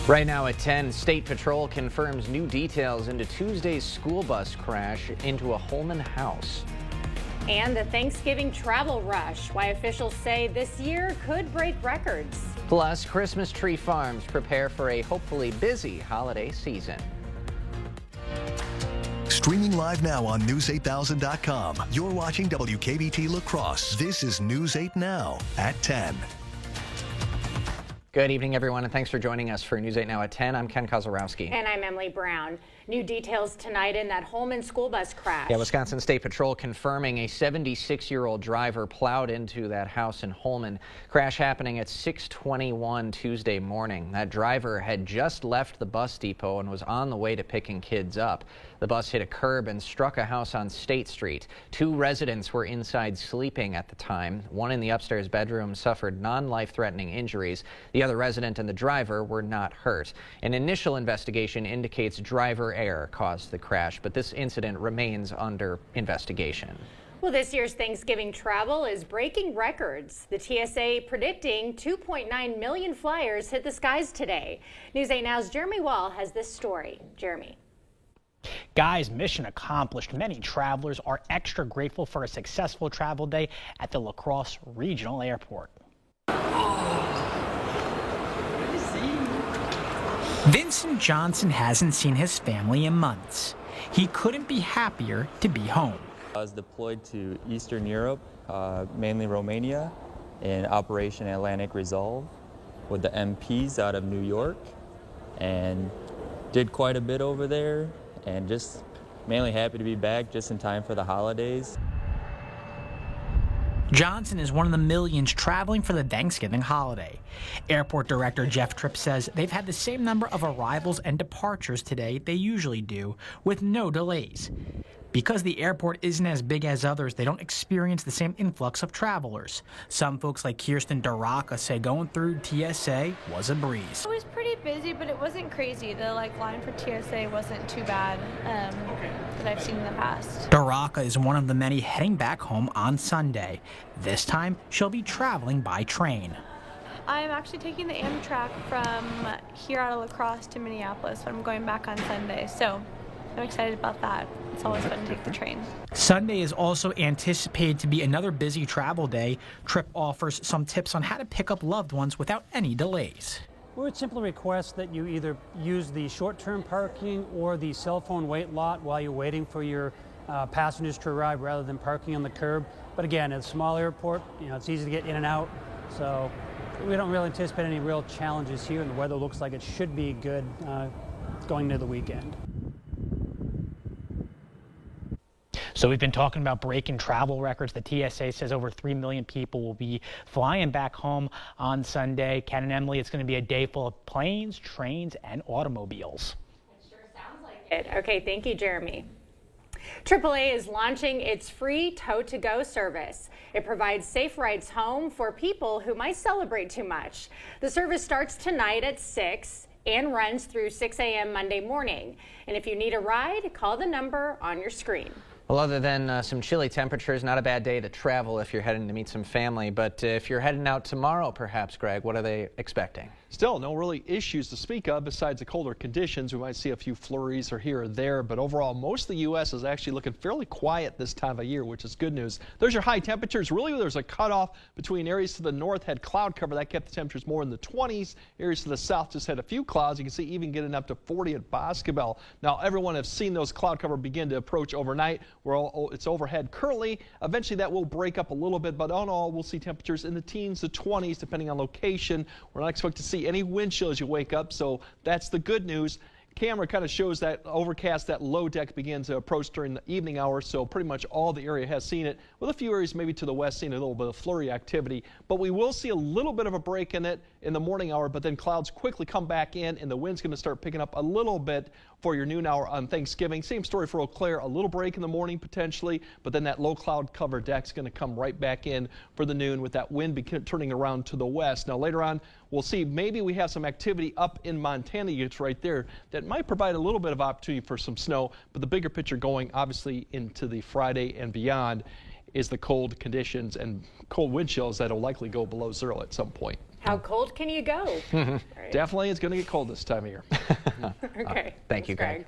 Right now at 10, State Patrol confirms new details into Tuesday's school bus crash into a Holmen house. And the Thanksgiving travel rush, why officials say this year could break records. Plus, Christmas Tree Farms prepare for a hopefully busy holiday season. Streaming live now on News8000.com. You're watching WKBT La Crosse. This is News 8 Now at 10. Good evening, everyone, and thanks for joining us for News 8 Now at 10. I'm Ken Kozorowski. And I'm Emily Brown. New details tonight in that Holmen school bus crash. Yeah, Wisconsin State Patrol confirming a 76-year-old driver plowed into that house in Holmen. Crash happening at 6:21 Tuesday morning. That driver had just left the bus depot and was on the way to picking kids up. The bus hit a curb and struck a house on State Street. Two residents were inside sleeping at the time. One in the upstairs bedroom suffered non-life-threatening injuries. The other resident and the driver were not hurt. An initial investigation indicates driver error caused the crash, but this incident remains under investigation. Well, this year's Thanksgiving travel is breaking records. The TSA predicting 2.9 million flyers hit the skies today. News 8 Now's Jeremy Wall has this story. Jeremy. Guys, mission accomplished. Many travelers are extra grateful for a successful travel day at the La Crosse Regional Airport. Vincent Johnson hasn't seen his family in months. He couldn't be happier to be home. I was deployed to Eastern Europe, mainly Romania, in Operation Atlantic Resolve with the MPs out of New York, and did quite a bit over there, and just mainly happy to be back just in time for the holidays. Johnson is one of the millions traveling for the Thanksgiving holiday. Airport Director Jeff Tripp says they've had the same number of arrivals and departures today they usually do, with no delays. Because the airport isn't as big as others, they don't experience the same influx of travelers. Some folks like Kirsten Daraka say going through TSA was a breeze. It was pretty busy, but it wasn't crazy. The line for TSA wasn't too bad that I've seen in the past. Daraka is one of the many heading back home on Sunday. This time, she'll be traveling by train. I'm actually taking the Amtrak from here out of La Crosse to Minneapolis, but I'm going back on Sunday, so I'm excited about that. It's always fun to take the train. Sunday is also anticipated to be another busy travel day. Tripp offers some tips on how to pick up loved ones without any delays. We would simply request that you either use the short-term parking or the cell phone wait lot while you're waiting for your passengers to arrive rather than parking on the curb. But again, at a small airport, it's easy to get in and out. So we don't really anticipate any real challenges here, and the weather looks like it should be good going into the weekend. So we've been talking about breaking travel records. The TSA says over 3 million people will be flying back home on Sunday. Ken and Emily, it's going to be a day full of planes, trains, and automobiles. It sure sounds like it. Okay, thank you, Jeremy. AAA is launching its free tow-to-go service. It provides safe rides home for people who might celebrate too much. The service starts tonight at 6 and runs through 6 a.m. Monday morning. And if you need a ride, call the number on your screen. Well, other than some chilly temperatures, not a bad day to travel if you're heading to meet some family. But if you're heading out tomorrow, perhaps, Greg, what are they expecting? Still, no really issues to speak of besides the colder conditions. We might see a few flurries or here or there, but overall, most of the U.S. is actually looking fairly quiet this time of year, which is good news. There's your high temperatures. Really, there's a cutoff between areas to the north had cloud cover. That kept the temperatures more in the 20s. Areas to the south just had a few clouds. You can see even getting up to 40 at Boscobel. Now, everyone has seen those cloud cover begin to approach overnight. It's overhead currently. Eventually, that will break up a little bit, but on all, we'll see temperatures in the teens to 20s, depending on location. We're not expecting to see any wind chill as you wake up, so that's the good news. Camera kind of shows that overcast, that low deck begins to approach during the evening hours, so pretty much all the area has seen it, with a few areas maybe to the west seeing a little bit of flurry activity. But we will see a little bit of a break in it in the morning hour, but then clouds quickly come back in, and the wind's going to start picking up a little bit for your noon hour on Thanksgiving. Same story for Eau Claire, a little break in the morning potentially, but then that low cloud cover deck's going to come right back in for the noon with that wind turning around to the west. Now later on, we'll see maybe we have some activity up in Montana. It's right there that might provide a little bit of opportunity for some snow, but the bigger picture going obviously into the Friday and beyond is the cold conditions and cold wind chills that will likely go below zero at some point. How cold can you go? Right. Definitely, it's going to get cold this time of year. Okay. Thank you, Greg.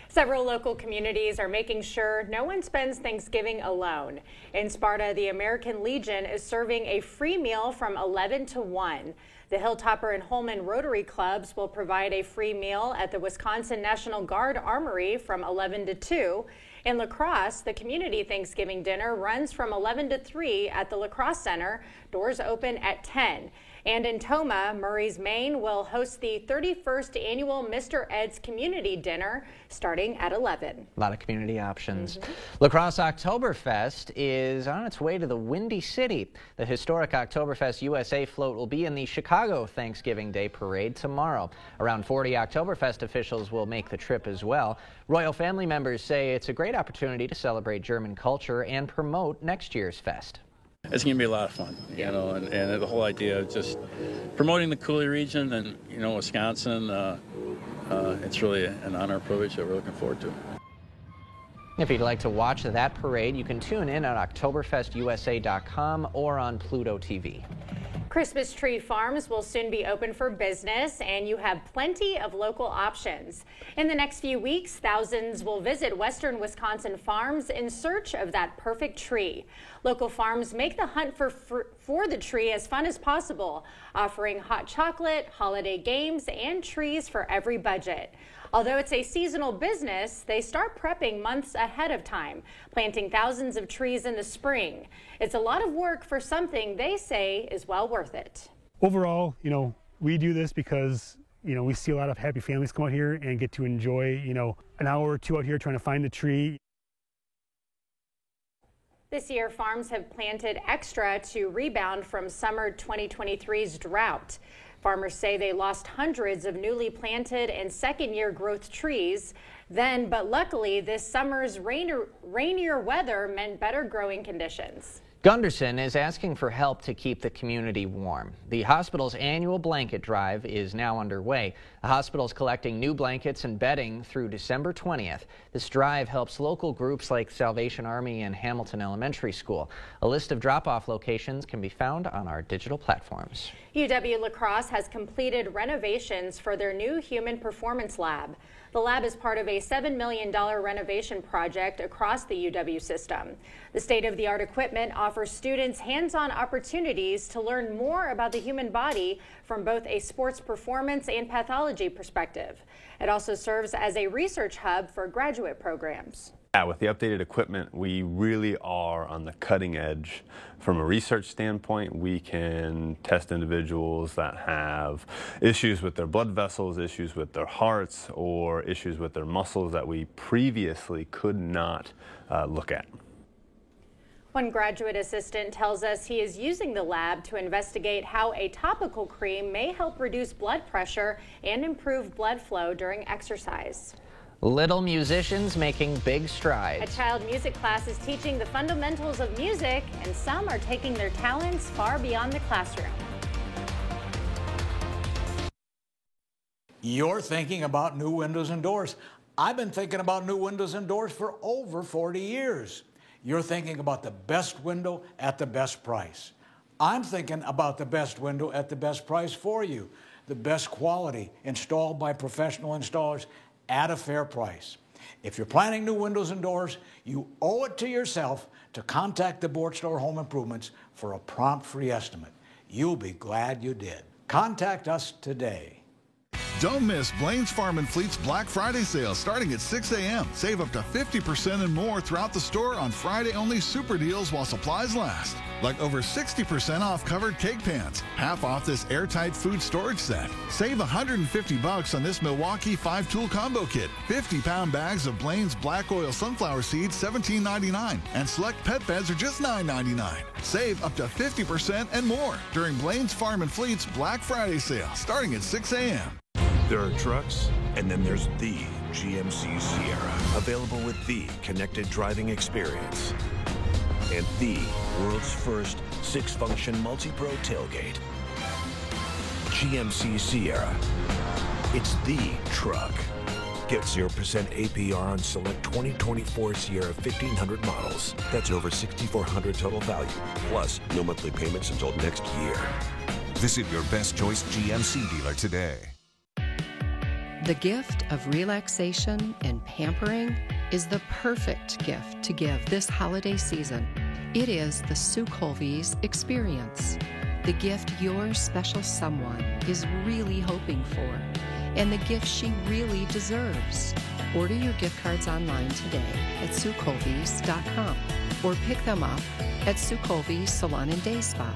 Several local communities are making sure no one spends Thanksgiving alone. In Sparta, the American Legion is serving a free meal from 11 to 1. The Hilltopper and Holman Rotary Clubs will provide a free meal at the Wisconsin National Guard Armory from 11 to 2. In La Crosse, the community Thanksgiving dinner runs from 11 to 3 at the La Crosse Center. Doors open at 10. And in Tomah, Murray's, Maine will host the 31st annual Mr. Ed's Community Dinner starting at 11. A lot of community options. La Crosse Oktoberfest is on its way to the Windy City. The historic Oktoberfest USA float will be in the Chicago Thanksgiving Day Parade tomorrow. Around 40 Oktoberfest officials will make the trip as well. Royal family members say it's a great opportunity to celebrate German culture and promote next year's fest. It's going to be a lot of fun, you know, and the whole idea of just promoting the Coulee region and, you know, Wisconsin, it's really an honor and privilege that we're looking forward to. If you'd like to watch that parade, you can tune in at OktoberfestUSA.com or on Pluto TV. Christmas Tree Farms will soon be open for business, and you have plenty of local options. In the next few weeks, thousands will visit western Wisconsin farms in search of that perfect tree. Local farms make the hunt for the tree as fun as possible, offering hot chocolate, holiday games, and trees for every budget. Although it's a seasonal business, they start prepping months ahead of time, planting thousands of trees in the spring. It's a lot of work for something they say is well worth it. Overall, you know, we do this because, you know, we see a lot of happy families come out here and get to enjoy, you know, an hour or two out here trying to find the tree. This year, farms have planted extra to rebound from summer 2023's drought. Farmers say they lost hundreds of newly planted and second-year growth trees then, but luckily this summer's rainier weather meant better growing conditions. Gunderson is asking for help to keep the community warm. The hospital's annual blanket drive is now underway. The hospital is collecting new blankets and bedding through December 20th. This drive helps local groups like Salvation Army and Hamilton Elementary School. A list of drop-off locations can be found on our digital platforms. UW-La Crosse has completed renovations for their new Human Performance Lab. The lab is part of a $7 million renovation project across the UW system. The state-of-the-art equipment offers students hands-on opportunities to learn more about the human body from both a sports performance and pathology perspective. It also serves as a research hub for graduate programs. Yeah, with the updated equipment, we really are on the cutting edge. From a research standpoint, we can test individuals that have issues with their blood vessels, issues with their hearts, or issues with their muscles that we previously could not look at. One graduate assistant tells us he is using the lab to investigate how a topical cream may help reduce blood pressure and improve blood flow during exercise. Little musicians making big A strides. child music class is teaching the fundamentals of music, and some are taking their talents far beyond the classroom. You're thinking about new windows and doors. I've been thinking about new windows and doors for over 40 years. You're thinking about the best window at the best price. I'm thinking about the best window at the best price for you. The best quality, installed by professional installers at a fair price. If you're planning new windows and doors, you owe it to yourself to contact the Board Store Home Improvements for a prompt free estimate. You'll be glad you did. Contact us today. Don't miss Blaine's Farm and Fleet's Black Friday sale starting at 6 a.m. Save up to 50% and more throughout the store on Friday-only super deals while supplies last. Like over 60% off covered cake pans, half off this airtight food storage set. Save $150 on this Milwaukee 5-tool combo kit. 50-pound bags of Blaine's Black Oil Sunflower Seeds, $17.99. And select pet beds are just $9.99. Save up to 50% and more during Blaine's Farm and Fleet's Black Friday sale starting at 6 a.m. There are trucks, and then there's the GMC Sierra, available with the connected driving experience and the world's first 6-function multi-pro tailgate. GMC Sierra. It's the truck. Get 0% APR on select 2024 Sierra 1500 models. That's over $6,400 total value, plus no monthly payments until next year. Visit your Best Choice GMC dealer today. The gift of relaxation and pampering is the perfect gift to give this holiday season. It is the Sue Colby's experience, the gift your special someone is really hoping for, and the gift she really deserves. Order your gift cards online today at SueColby's.com or pick them up at Sue Colby's Salon and Day Spa,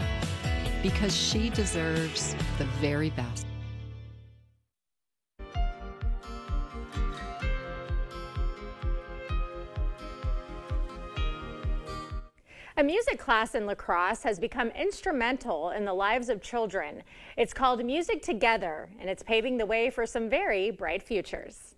because she deserves the very best. A music class in La Crosse has become instrumental in the lives of children. It's called Music Together, and it's paving the way for some very bright futures.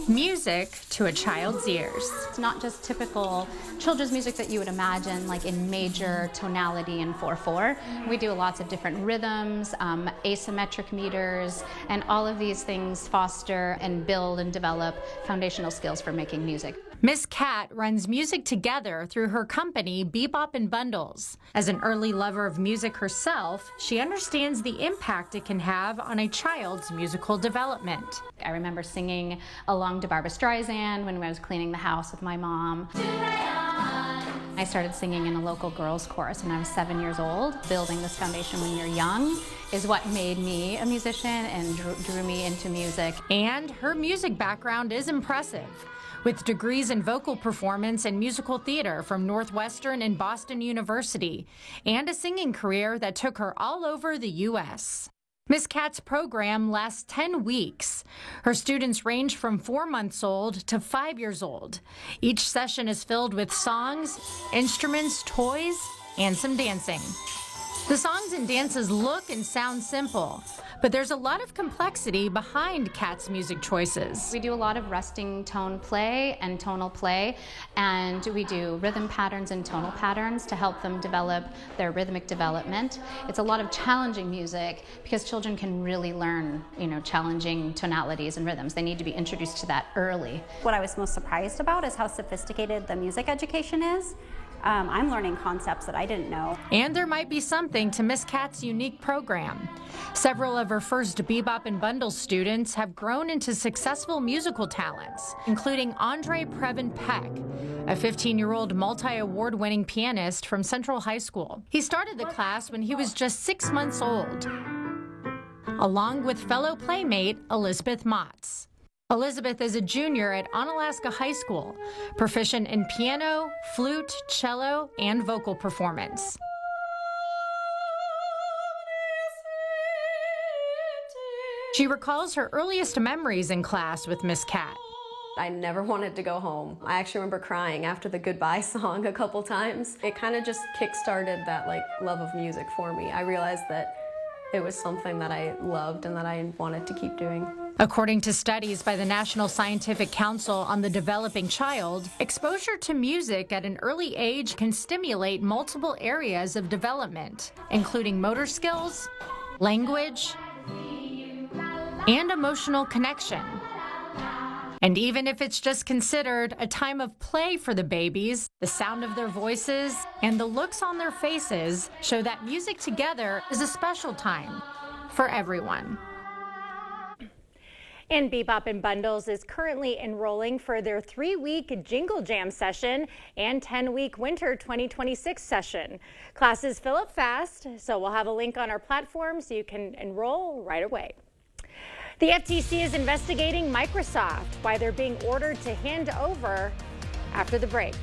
Music to a child's ears. It's not just typical children's music that you would imagine, like in major tonality and 4/4. We do lots of different rhythms, asymmetric meters, and all of these things foster and build and develop foundational skills for making music. Miss Cat runs Music Together through her company, Bebop and Bundles. As an early lover of music herself, she understands the impact it can have on a child's musical development. I remember singing along to Barbra Streisand when I was cleaning the house with my mom. I started singing in a local girls' chorus when I was 7 years old. Building this foundation when you're young is what made me a musician and drew me into music. And her music background is impressive. With degrees in vocal performance and musical theater from Northwestern and Boston University, and a singing career that took her all over the U.S. Miss Cat's program lasts 10 weeks. Her students range from 4 months old to 5 years old. Each session is filled with songs, instruments, toys, and some dancing. The songs and dances look and sound simple, but there's a lot of complexity behind Cat's music choices. We do a lot of resting tone play and tonal play, and we do rhythm patterns and tonal patterns to help them develop their rhythmic development. It's a lot of challenging music because children can really learn, challenging tonalities and rhythms. They need to be introduced to that early. What I was most surprised about is how sophisticated the music education is. I'm learning concepts that I didn't know. And there might be something to Miss Cat's unique program. Several of her first Bebop and Bundles students have grown into successful musical talents, including Andre Previn Peck, a 15-year-old multi-award-winning pianist from Central High School. He started the class when he was just 6 months old, along with fellow playmate Elizabeth Motz. Elizabeth is a junior at Onalaska High School, proficient in piano, flute, cello, and vocal performance. She recalls her earliest memories in class with Miss Cat. I never wanted to go home. I actually remember crying after the goodbye song a couple times. It kind of just kick-started that love of music for me. I realized that it was something that I loved and that I wanted to keep doing. According to studies by the National Scientific Council on the Developing Child, exposure to music at an early age can stimulate multiple areas of development, including motor skills, language, and emotional connection. And even if it's just considered a time of play for the babies, the sound of their voices and the looks on their faces show that Music Together is a special time for everyone. And Bebop and Bundles is currently enrolling for their 3-week Jingle Jam session and 10-week Winter 2026 session. Classes fill up fast, so we'll have a link on our platform so you can enroll right away. The FTC is investigating Microsoft, why they're being ordered to hand over after the break.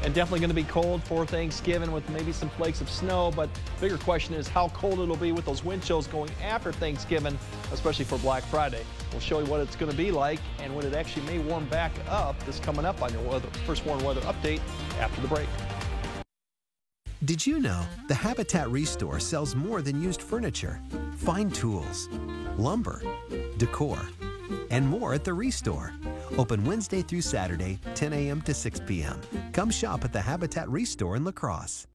And definitely going to be cold for Thanksgiving with maybe some flakes of snow, but bigger question is how cold it'll be with those wind chills going after Thanksgiving, especially for Black Friday. We'll show you what it's going to be like and when it actually may warm back up. This coming up on your First Warn Weather Update after the break. Did you know the Habitat Restore sells more than used furniture, fine tools, lumber, decor, and more at the Restore. Open Wednesday through Saturday, 10 a.m. to 6 p.m. Come shop at the Habitat Restore in La Crosse.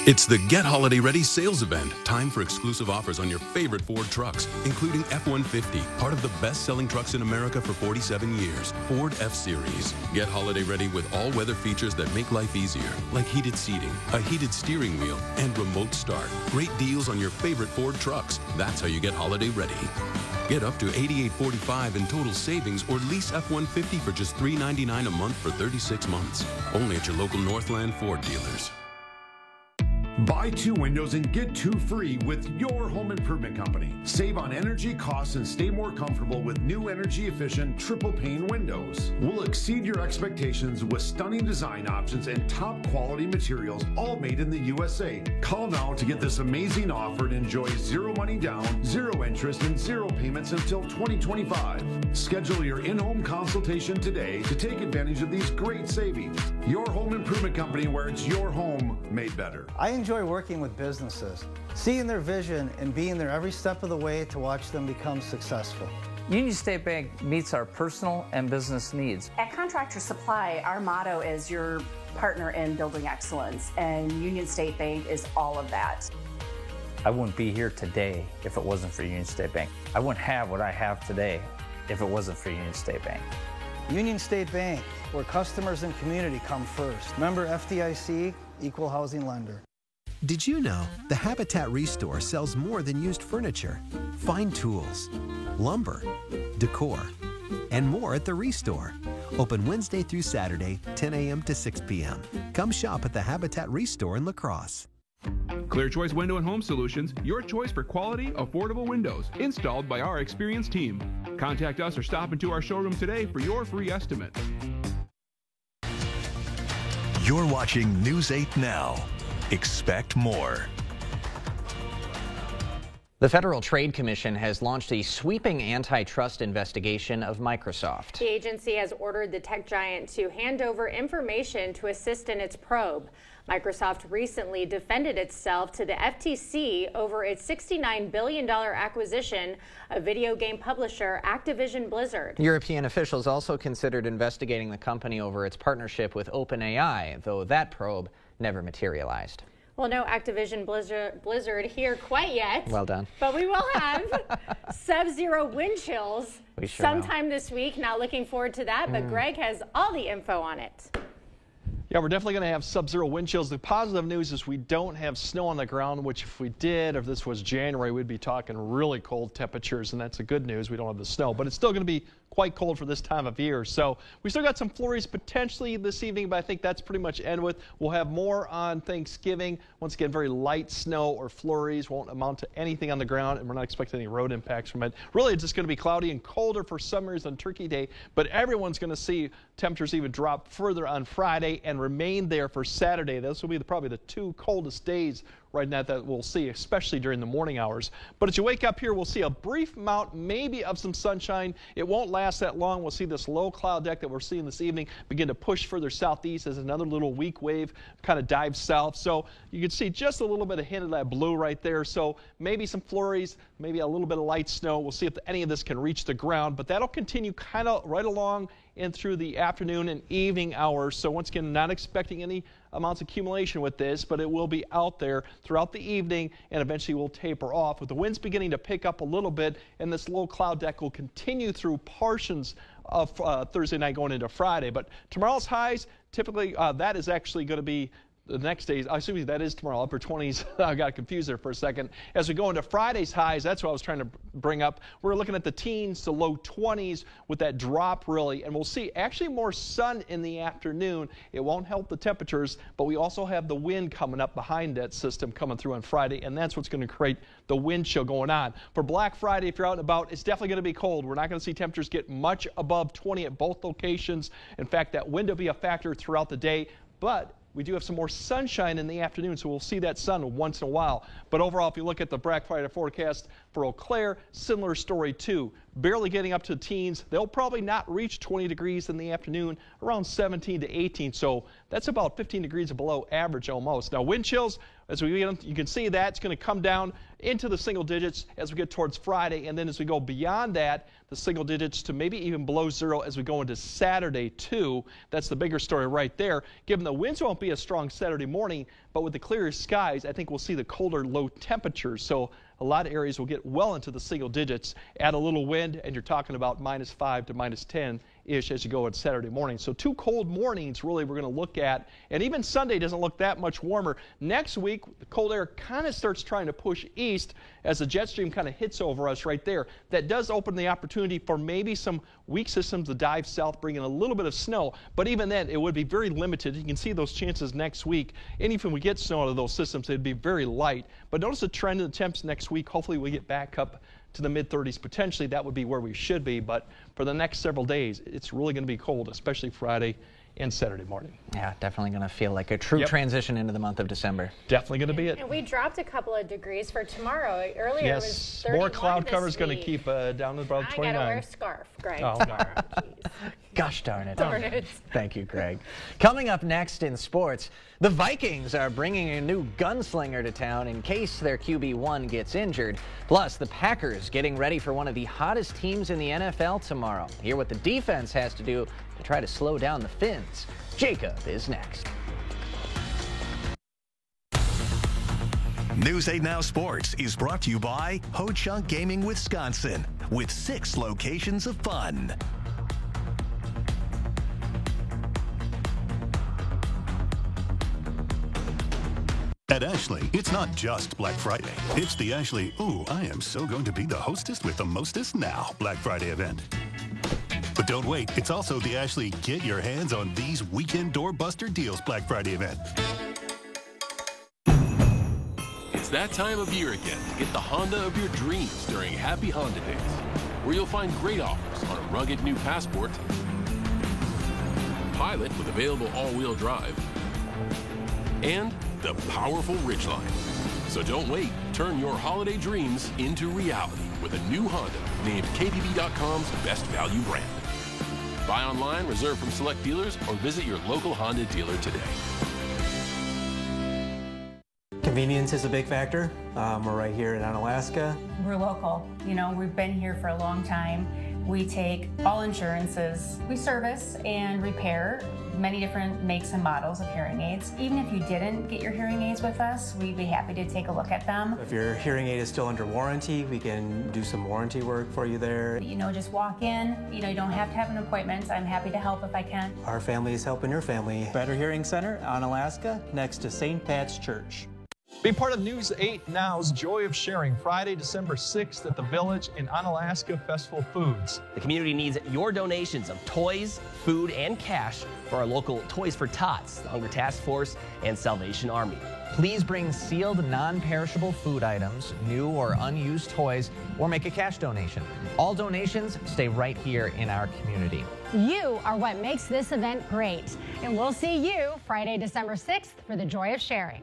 It's the Get Holiday Ready sales event. Time for exclusive offers on your favorite Ford trucks, including F-150, part of the best-selling trucks in America for 47 years. Ford F-Series. Get holiday ready with all-weather features that make life easier, like heated seating, a heated steering wheel, and remote start. Great deals on your favorite Ford trucks. That's how you get holiday ready. Get up to $88.45 in total savings or lease F-150 for just $399 a month for 36 months. Only at your local Northland Ford dealers. Buy 2 windows and get 2 free with your home improvement company. Save on energy costs and stay more comfortable with new energy efficient triple pane windows. We'll exceed your expectations with stunning design options and top quality materials, all made in the USA. Call now to get this amazing offer and enjoy 0 money down, 0 interest, and 0 payments until 2025. Schedule your in-home consultation today to take advantage of these great savings. Your home improvement company, where it's your home made better. I enjoy working with businesses, seeing their vision and being there every step of the way to watch them become successful. Union State Bank meets our personal and business needs. At Contractor Supply, our motto is your partner in building excellence, and Union State Bank is all of that. I wouldn't be here today if it wasn't for Union State Bank. I wouldn't have what I have today if it wasn't for Union State Bank. Union State Bank, where customers and community come first. Member FDIC, equal housing lender. Did you know the Habitat Restore sells more than used furniture, fine tools, lumber, decor, and more at the Restore. Open Wednesday through Saturday, 10 a.m. to 6 p.m. Come shop at the Habitat Restore in La Crosse. Clear Choice Window and Home Solutions, your choice for quality, affordable windows, installed by our experienced team. Contact us or stop into our showroom today for your free estimate. You're watching News 8 Now. Expect more. The Federal Trade Commission has launched a sweeping antitrust investigation of Microsoft. The agency has ordered the tech giant to hand over information to assist in its probe. Microsoft recently defended itself to the FTC over its $69 billion acquisition of video game publisher Activision Blizzard. European officials also considered investigating the company over its partnership with OpenAI, though that probe never materialized. Well, no Activision Blizzard here quite yet. Well done. But we will have sub-zero wind chills sometime this week. Not looking forward to that, but Greg has all the info on it. Yeah, we're definitely going to have sub-zero wind chills. The positive news is we don't have snow on the ground, which if we did, if this was January, we'd be talking really cold temperatures, and that's the good news. We don't have the snow, but it's still going to be quite cold for this time of year. So we still got some flurries potentially this evening, but I think that's pretty much end with. We'll have more on Thanksgiving. Once again, very light snow or flurries, won't amount to anything on the ground, and we're not expecting any road impacts from it. Really, it's just going to be cloudy and colder for some reason on Turkey Day, but everyone's going to see temperatures even drop further on Friday and remain there for Saturday. Those will be probably the 2 coldest days right now that we'll see, especially during the morning hours. But as you wake up here, we'll see a brief amount maybe of some sunshine. It won't last that long. We'll see this low cloud deck that we're seeing this evening begin to push further southeast as another little weak wave kind of dives south. So you can see just a little bit of hint of that blue right there. So maybe some flurries, maybe a little bit of light snow. We'll see if any of this can reach the ground, but that'll continue kind of right along and through the afternoon and evening hours. So once again, not expecting any amounts of accumulation with this, but it will be out there throughout the evening and eventually will taper off with the winds beginning to pick up a little bit, and this low cloud deck will continue through portions of Thursday night going into Friday. But tomorrow's highs, typically that is actually going to be the next day. I assume that is tomorrow, upper 20s. I got confused there for a second. As we go into Friday's highs, that's what I was trying to bring up. We're looking at the teens to low 20s with that drop really, and we'll see actually more sun in the afternoon. It won't help the temperatures, but we also have the wind coming up behind that system coming through on Friday, and that's what's going to create the wind chill going on. For Black Friday, if you're out and about, it's definitely going to be cold. We're not going to see temperatures get much above 20 at both locations. In fact, that wind will be a factor throughout the day, but we do have some more sunshine in the afternoon, so we'll see that sun once in a while. But overall, if you look at the Black Friday forecast, For Eau Claire, similar story too. Barely getting up to the teens. They'll probably not reach 20 degrees in the afternoon, around 17 to 18. So that's about 15 degrees below average almost. Now wind chills, as we get, you can see that it's going to come down into the single digits as we get towards Friday. And then as we go beyond that, the single digits to maybe even below zero as we go into Saturday too. That's the bigger story right there. Given the winds won't be as strong Saturday morning, but with the clearer skies, I think we'll see the colder low temperatures. So a lot of areas will get well into the single digits. Add a little wind, and you're talking about -5 to -10-ish as you go on Saturday morning. So 2 cold mornings really we're going to look at. And even Sunday doesn't look that much warmer. Next week, the cold air kind of starts trying to push east as the jet stream kind of hits over us right there. That does open the opportunity for maybe some weak systems to dive south, bringing a little bit of snow. But even then, it would be very limited. You can see those chances next week. And even if we get snow out of those systems, it'd be very light. But notice the trend in the temps next week. Hopefully we get back up to the mid-30s potentially. That would be where we should be. But for the next several days, it's really going to be cold, especially Friday and Saturday morning. Yeah, definitely going to feel like a true transition into the month of December. Definitely going to be it. And we dropped a couple of degrees for tomorrow. Earlier it was 31 more cloud cover is going to week. keep down to about 29. I got to wear a scarf, Greg. Oh, tomorrow. Gosh darn it. Darn it. Thank you, Greg. Coming up next in sports, the Vikings are bringing a new gunslinger to town in case their QB1 gets injured. Plus, the Packers getting ready for one of the hottest teams in the NFL tomorrow. Hear what the defense has to do to try to slow down the Finns. Jacob is next. News 8 Now Sports is brought to you by Ho Chunk Gaming Wisconsin, with 6 locations of fun. At Ashley, it's not just Black Friday. It's the Ashley, ooh, I am so going to be the hostess with the mostest now Black Friday event. But don't wait, it's also the Ashley Get Your Hands on These Weekend Doorbuster Deals Black Friday event. It's that time of year again to get the Honda of your dreams during Happy Honda Days, where you'll find great offers on a rugged new Passport, Pilot with available all-wheel drive, and the powerful Ridgeline. So don't wait. Turn your holiday dreams into reality with a new Honda named KBB.com's best value brand. Buy online, reserve from select dealers, or visit your local Honda dealer today. Convenience is a big factor. We're right here in Onalaska. We're local. You know, we've been here for a long time. We take all insurances. We service and repair many different makes and models of hearing aids. Even if you didn't get your hearing aids with us, we'd be happy to take a look at them. If your hearing aid is still under warranty, we can do some warranty work for you there. You know, just walk in. You know, you don't have to have an appointment. I'm happy to help if I can. Our family is helping your family. Better Hearing Center, Onalaska, next to St. Pat's Church. Be part of News 8 Now's Joy of Sharing, Friday, December 6th at the Village in Onalaska Festival Foods. The community needs your donations of toys, food, and cash for our local Toys for Tots, the Hunger Task Force, and Salvation Army. Please bring sealed, non-perishable food items, new or unused toys, or make a cash donation. All donations stay right here in our community. You are what makes this event great. And we'll see you Friday, December 6th for the Joy of Sharing.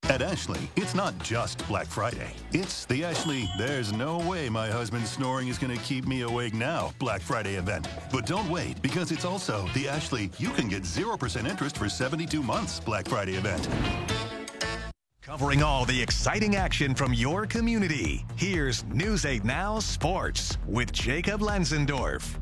At Ashley, it's not just Black Friday. It's the Ashley, there's no way my husband's snoring is going to keep me awake now Black Friday event. But don't wait, because it's also the Ashley, you can get 0% interest for 72 months Black Friday event. Covering all the exciting action from your community, here's News 8 Now Sports with Jacob Lenzendorf.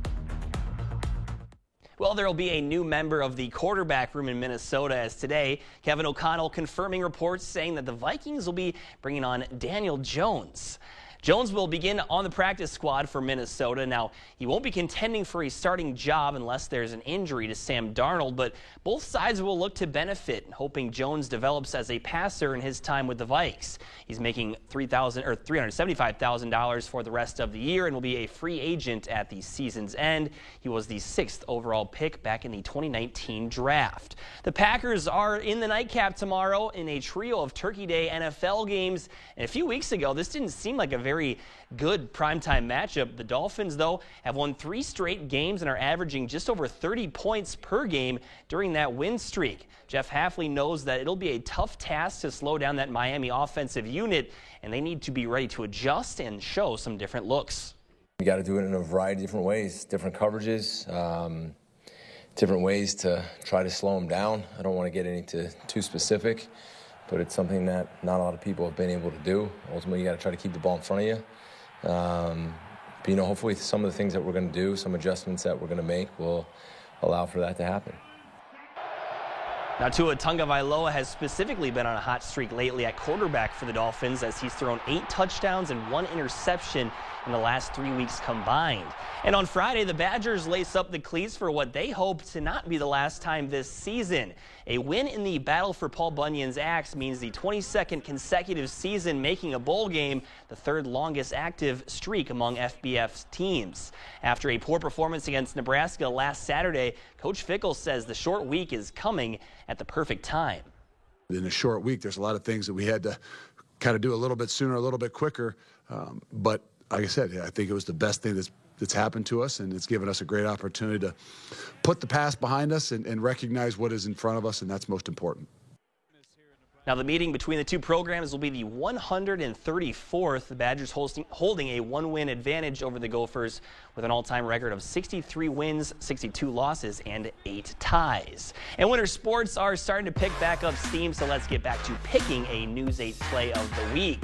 Well, there will be a new member of the quarterback room in Minnesota as today, Kevin O'Connell confirming reports saying that the Vikings will be bringing on Daniel Jones. Jones will begin on the practice squad for Minnesota. Now, he won't be contending for a starting job unless there's an injury to Sam Darnold, but both sides will look to benefit, hoping Jones develops as a passer in his time with the Vikes. He's making $375,000 for the rest of the year and will be a free agent at the season's end. He was the 6th overall pick back in the 2019 draft. The Packers are in the nightcap tomorrow in a trio of Turkey Day NFL games. And a few weeks ago, this didn't seem like a very very good primetime matchup. The Dolphins, though, have won 3 straight games and are averaging just over 30 points per game during that win streak. Jeff Hafley knows that it'll be a tough task to slow down that Miami offensive unit, and they need to be ready to adjust and show some different looks. You got to do it in a variety of different ways, different coverages, different ways to try to slow them down. I don't want to get into too specific, but it's something that not a lot of people have been able to do. Ultimately, you got to try to keep the ball in front of you. But, you know, hopefully some of the things that we're going to do, some adjustments that we're going to make will allow for that to happen. Now, Tua Tagovailoa has specifically been on a hot streak lately at quarterback for the Dolphins, as he's thrown 8 touchdowns and 1 interception in the last 3 weeks combined. And on Friday, the Badgers lace up the cleats for what they hope to not be the last time this season. A win in the battle for Paul Bunyan's axe means the 22nd consecutive season making a bowl game, the 3rd longest active streak among FBS teams. After a poor performance against Nebraska last Saturday, Coach Fickell says the short week is coming at the perfect time. In a short week, there's a lot of things that we had to kind of do a little bit sooner, a little bit quicker. But like I said, I think it was the best thing that's happened to us, and it's given us a great opportunity to put the past behind us and recognize what is in front of us, and that's most important. Now, the meeting between the two programs will be the 134th. The Badgers holding a 1-win advantage over the Gophers with an all-time record of 63 wins, 62 losses, and 8 ties. And winter sports are starting to pick back up steam, so let's get back to picking a News 8 play of the week.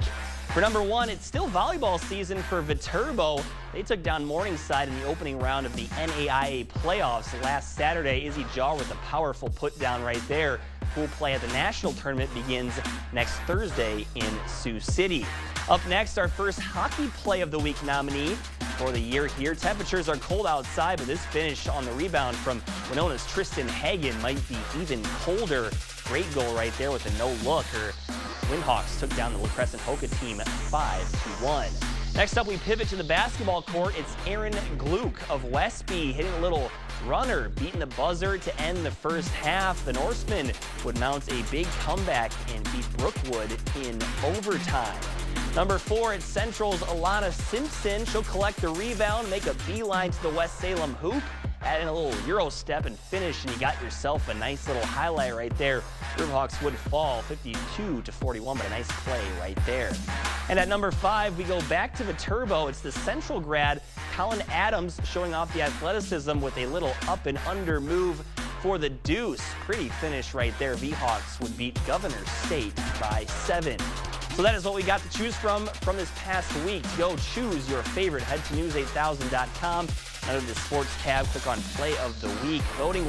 For number 1, it's still volleyball season for Viterbo. They took down Morningside in the opening round of the NAIA playoffs last Saturday. Izzy Jaw with a powerful put down right there. Pool play at the national tournament begins next Thursday in Sioux City. Up next, our first hockey play of the week nominee for the year here. Temperatures are cold outside, but this finish on the rebound from Winona's Tristan Hagen might be even colder. Great goal right there with a no-look. Her Windhawks took down the La Crescent Hoka team 5-1. Next up, we pivot to the basketball court. It's Aaron Gluck of Westby hitting a little runner, beating the buzzer to end the first half. The Norsemen would mount a big comeback and beat Brookwood in overtime. Number 4, it's Central's Alana Simpson. She'll collect the rebound, make a beeline to the West Salem hoop, add in a little Euro step and finish, and you got yourself a nice little highlight right there. Riverhawks would fall 52-41, but a nice play right there. And at number 5, we go back to Viterbo. It's the Central grad, Colin Adams, showing off the athleticism with a little up and under move for the deuce. Pretty finish right there. V-Hawks would beat Governor State by 7. So that is what we got to choose from this past week. To go choose your favorite, head to news8000.com. Under the sports tab, click on Play of the Week. Voting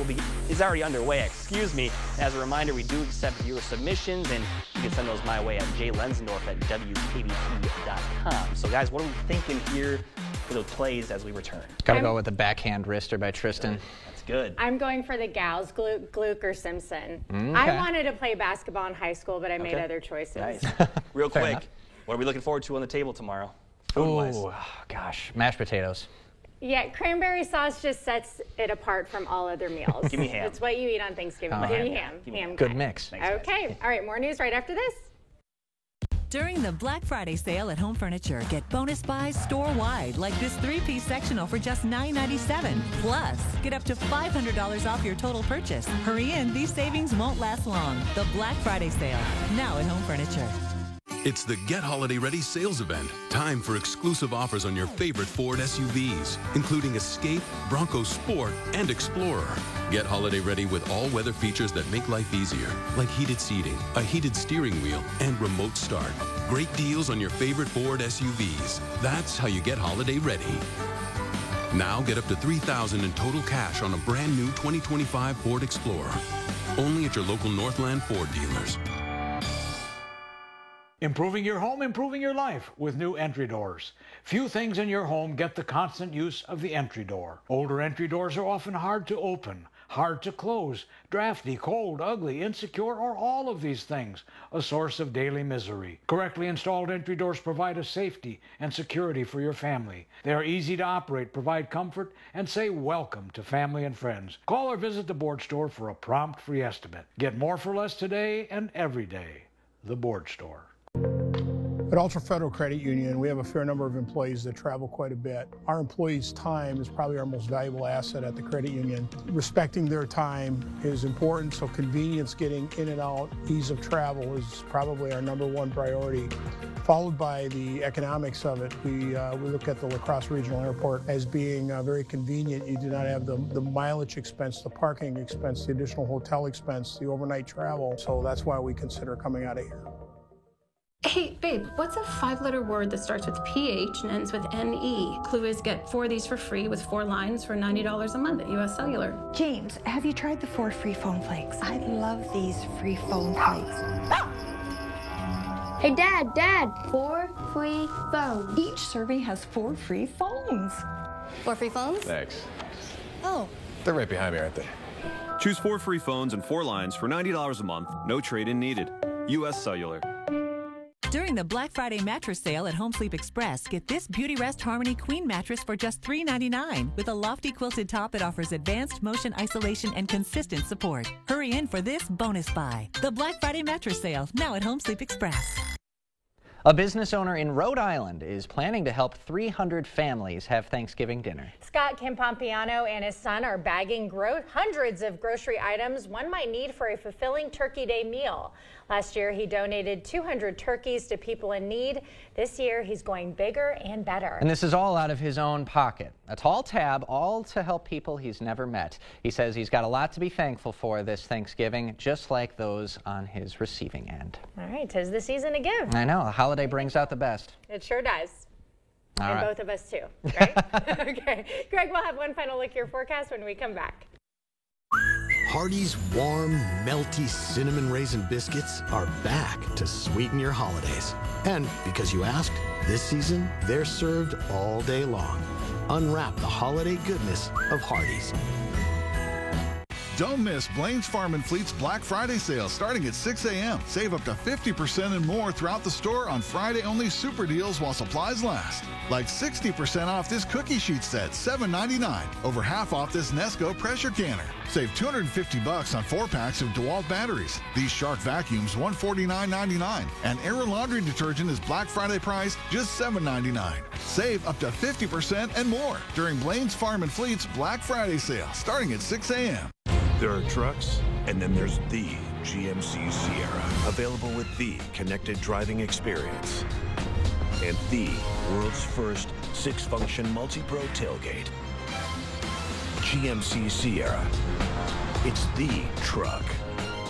is already underway, excuse me. As a reminder, we do accept your submissions, and you can send those my way at jlensendorf@wkbp.com. So guys, what are we thinking here for those plays as we return? Gotta go with the backhand wrister by Tristan. That's good. I'm going for the gals, Gluck or Simpson. Okay. I wanted to play basketball in high school, but I made other choices. Nice. Real quick, what are we looking forward to on the table tomorrow? Food-wise. Oh, gosh. Mashed potatoes. Yeah, cranberry sauce just sets it apart from all other meals. Give me ham. It's what you eat on Thanksgiving. Give me ham. Ham Good guy. mix. Okay. All right, more news right after this. During the Black Friday sale at Home Furniture, get bonus buys store-wide, like this 3-piece sectional for just $9.97. Plus, get up to $500 off your total purchase. Hurry in, these savings won't last long. The Black Friday sale, now at Home Furniture. It's the Get Holiday Ready sales event. Time for exclusive offers on your favorite Ford SUVs, including Escape, Bronco Sport, and Explorer. Get holiday ready with all-weather features that make life easier, like heated seating, a heated steering wheel, and remote start. Great deals on your favorite Ford SUVs. That's how you get holiday ready. Now get up to $3,000 in total cash on a brand new 2025 Ford Explorer. Only at your local Northland Ford dealers. Improving your home, improving your life with new entry doors. Few things in your home get the constant use of the entry door. Older entry doors are often hard to open, hard to close, drafty, cold, ugly, insecure, or all of these things, a source of daily misery. Correctly installed entry doors provide a safety and security for your family. They are easy to operate, provide comfort, and say welcome to family and friends. Call or visit the Board Store for a prompt free estimate. Get more for less today and every day. The Board Store. At Ultra Federal Credit Union, we have a fair number of employees that travel quite a bit. Our employees' time is probably our most valuable asset at the credit union. Respecting their time is important, so convenience, getting in and out, ease of travel is probably our #1 priority, followed by the economics of it. We look at the La Crosse Regional Airport as being very convenient. You do not have the mileage expense, the parking expense, the additional hotel expense, the overnight travel, so that's why we consider coming out of here. Hey, babe, what's a 5-letter word that starts with PH and ends with NE? Clue is get 4 of these for free with 4 lines for $90 a month at US Cellular. James, have you tried the 4 free phone flakes? I love these free phone flakes. Hey, Dad, 4 free phones. Each serving has 4 free phones. 4 free phones? Thanks. Oh. They're right behind me, aren't they? Choose 4 free phones and 4 lines for $90 a month. No trade-in needed. US Cellular. During the Black Friday mattress sale at Home Sleep Express, get this Beautyrest Harmony Queen mattress for just $3.99 with a lofty quilted top that offers advanced motion isolation and consistent support. Hurry in for this bonus buy. The Black Friday mattress sale, now at Home Sleep Express. A business owner in Rhode Island is planning to help 300 families have Thanksgiving dinner. Scott Campompiano and his son are bagging hundreds of grocery items one might need for a fulfilling Turkey Day meal. Last year, he donated 200 turkeys to people in need. This year, he's going bigger and better. And this is all out of his own pocket. A tall tab, all to help people he's never met. He says he's got a lot to be thankful for this Thanksgiving, just like those on his receiving end. All right, 'tis the season to give. I know, the holiday brings out the best. It sure does. All and right. Both of us too, right? Okay, Greg, we'll have one final look at your forecast when we come back. Hardee's warm, melty cinnamon raisin biscuits are back to sweeten your holidays. And because you asked, this season, they're served all day long. Unwrap the holiday goodness of Hardee's. Don't miss Blaine's Farm and Fleet's Black Friday sale starting at 6 a.m. Save up to 50% and more throughout the store on Friday-only super deals while supplies last. Like 60% off this cookie sheet set, $7.99. Over half off this Nesco pressure canner. Save $250 on 4 packs of DeWalt batteries. These Shark vacuums, $149.99. And Air Laundry detergent is Black Friday price, just $7.99. Save up to 50% and more during Blaine's Farm and Fleet's Black Friday sale starting at 6 a.m. There are trucks, and then there's the GMC Sierra, available with the connected driving experience and the world's first 6-function multi-pro tailgate. GMC Sierra. It's the truck.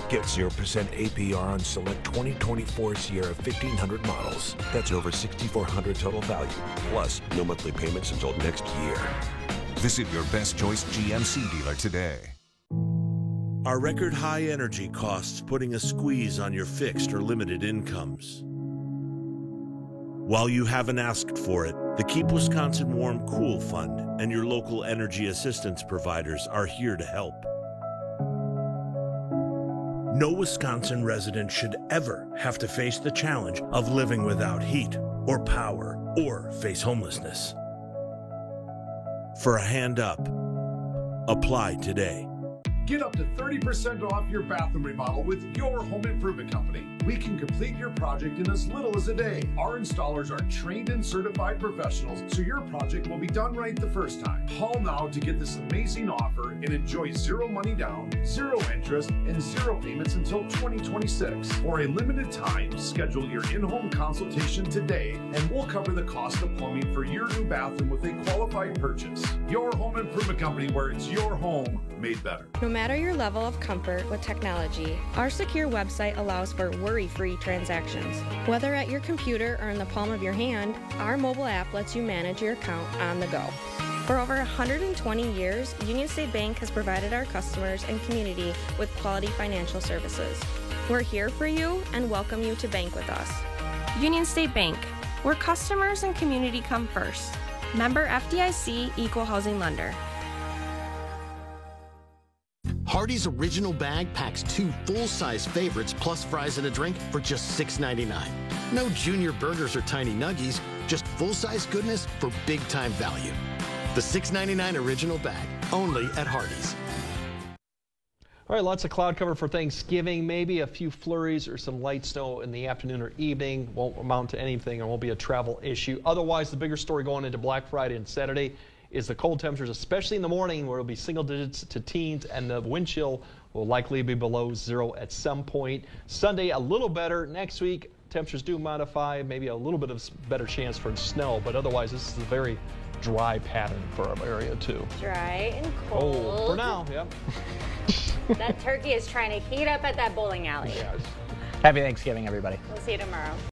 Get 0% APR on select 2024 Sierra 1500 models. That's over $6,400 total value. Plus, no monthly payments until next year. Visit your best choice GMC dealer today. Are record high energy costs putting a squeeze on your fixed or limited incomes? While you haven't asked for it, the Keep Wisconsin Warm Cool Fund and your local energy assistance providers are here to help. No Wisconsin resident should ever have to face the challenge of living without heat or power or face homelessness. For a hand up, apply today. Get up to 30% off your bathroom remodel with your home improvement company. We can complete your project in as little as a day. Our installers are trained and certified professionals, so your project will be done right the first time. Call now to get this amazing offer and enjoy 0 money down, 0 interest, and 0 payments until 2026. For a limited time, schedule your in-home consultation today, and we'll cover the cost of plumbing for your new bathroom with a qualified purchase. Your home improvement company, where it's your home made better. No matter your level of comfort with technology, our secure website allows for worry-free transactions. Whether at your computer or in the palm of your hand, our mobile app lets you manage your account on the go. For over 120 years, Union State Bank has provided our customers and community with quality financial services. We're here for you and welcome you to bank with us. Union State Bank, where customers and community come first. Member FDIC, Equal Housing Lender. Hardee's original bag packs 2 full-size favorites plus fries and a drink for just $6.99. No junior burgers or tiny nuggies, just full-size goodness for big-time value. The $6.99 original bag, only at Hardee's. All right, lots of cloud cover for Thanksgiving. Maybe a few flurries or some light snow in the afternoon or evening. Won't amount to anything and won't be a travel issue. Otherwise, the bigger story going into Black Friday and Saturday is the cold temperatures, especially in the morning, where it'll be single digits to teens, and the wind chill will likely be below 0 at some point. Sunday, a little better. Next week, temperatures do modify, maybe a little bit of better chance for snow, but otherwise, this is a very dry pattern for our area, too. Dry and cold. For now, yep. That turkey is trying to heat up at that bowling alley. Happy Thanksgiving, everybody. We'll see you tomorrow.